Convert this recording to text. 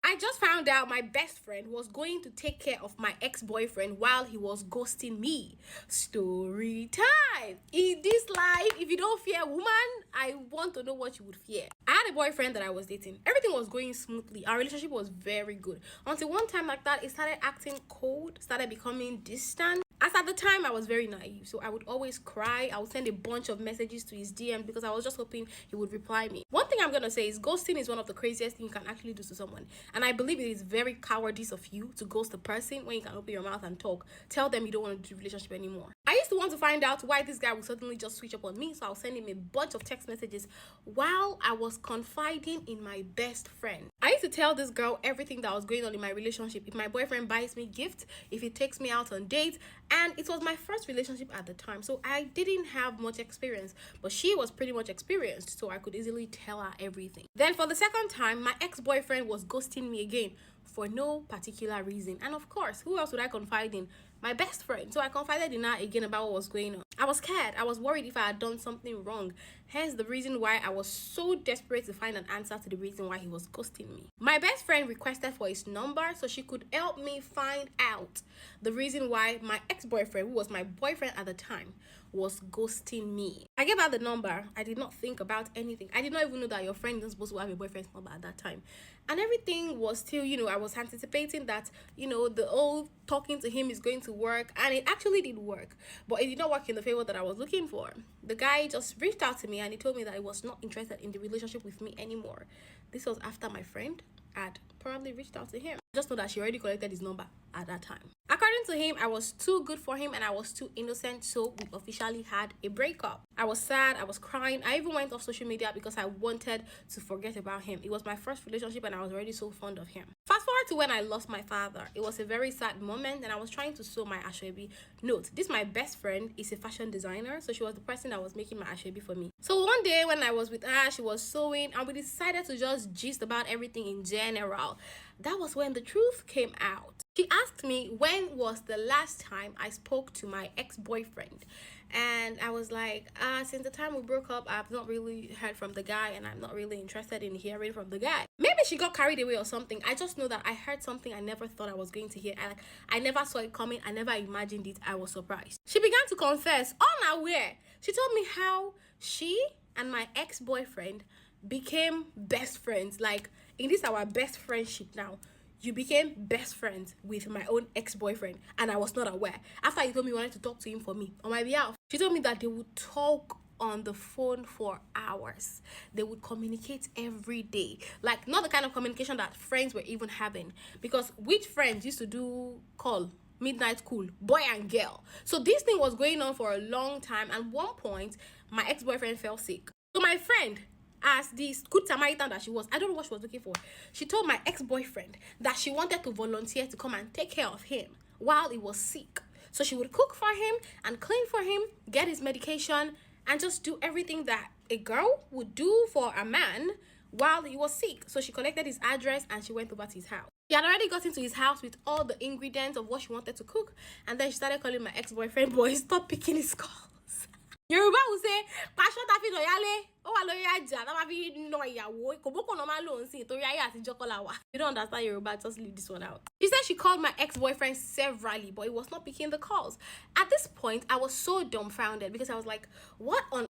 I just found out my best friend was going to take care of my ex-boyfriend while he was ghosting me. Story time. In this life, if you don't fear woman, I want to know what you would fear. I had a boyfriend that I was dating. Everything was going smoothly. Our relationship was very good. Until one time like that, it started acting cold, started becoming distant. As at the time, I was very naive, so I would always cry. I would send a bunch of messages to his DM because I was just hoping he would reply me. One thing I'm gonna say is ghosting is one of the craziest things you can actually do to someone, and I believe it is very cowardice of you to ghost a person when you can open your mouth and talk. Tell them you don't want to do relationship anymore. I used to want to find out why this guy would suddenly just switch up on me, so I'll send him a bunch of text messages while I was confiding in my best friend. I used to tell this girl everything that was going on in my relationship. If my boyfriend buys me gifts, if he takes me out on dates, and it was my first relationship at the time, so I didn't have much experience, but she was pretty much experienced, so I could easily tell her everything. Then for the second time, my ex-boyfriend was ghosting me again for no particular reason, and of course, who else would I confide in? My best friend. So I confided in her again about what was going on. I was scared. I was worried if I had done something wrong. Hence the reason why I was so desperate to find an answer to the reason why he was ghosting me. My best friend requested for his number so she could help me find out the reason why my ex-boyfriend, who was my boyfriend at the time, was ghosting me. I gave her the number. I did not think about anything. I did not even know that your friend is supposed to have a boyfriend's number at that time. And everything was still, I was anticipating that, the old talking to him is going to work. And it actually did work. But it did not work in the favor that I was looking for. The guy just reached out to me and he told me that he was not interested in the relationship with me anymore. This was after my friend had probably reached out to him. Just know that she already collected his number at that time. According to him, I was too good for him and I was too innocent, so we officially had a breakup. I was sad, I was crying. I even went off social media because I wanted to forget about him. It was my first relationship and I was already so fond of him. Fast forward to when I lost my father. It was a very sad moment and I was trying to sew my asoebi. Note, this my best friend is a fashion designer, so she was the person that was making my asoebi for me. So one day when I was with her, she was sewing and we decided to just gist about everything in general. That was when the truth came out. She asked me when was the last time I spoke to my ex-boyfriend, and I was like, since the time we broke up, I've not really heard from the guy and I'm not really interested in hearing from the guy. Maybe she got carried away or something. I just know that I heard something I never thought I was going to hear. I never saw it coming. I never imagined it. I was surprised. She began to confess unaware. She told me how she and my ex-boyfriend became best friends. Like, in this our best friendship now, you became best friends with my own ex-boyfriend and I was not aware. After he told me he wanted to talk to him for me on my behalf, she told me that they would talk on the phone for hours. They would communicate every day, like not the kind of communication that friends were even having, because which friends used to do call midnight cool, boy and girl. So this thing was going on for a long time, and one point my ex-boyfriend fell sick. So my friend, as the good Samaritan that she was, I don't know what she was looking for, she told my ex-boyfriend that she wanted to volunteer to come and take care of him while he was sick. So she would cook for him and clean for him, get his medication, and just do everything that a girl would do for a man while he was sick. So she collected his address and she went over to his house. She had already got into his house with all the ingredients of what she wanted to cook, and then she started calling my ex-boyfriend, boy, stop picking his calls. Yoruba will say, "Passion ta fi loyale, o wa lori aja, ta ma fi no iyawo, koboko no ma lo nsin torí ayé àtijọ́ kọ́ la wà." You don't understand Yoruba, just leave this one out. She said she called my ex-boyfriend severally, but he was not picking the calls. At this point, I was so dumbfounded because I was like, what on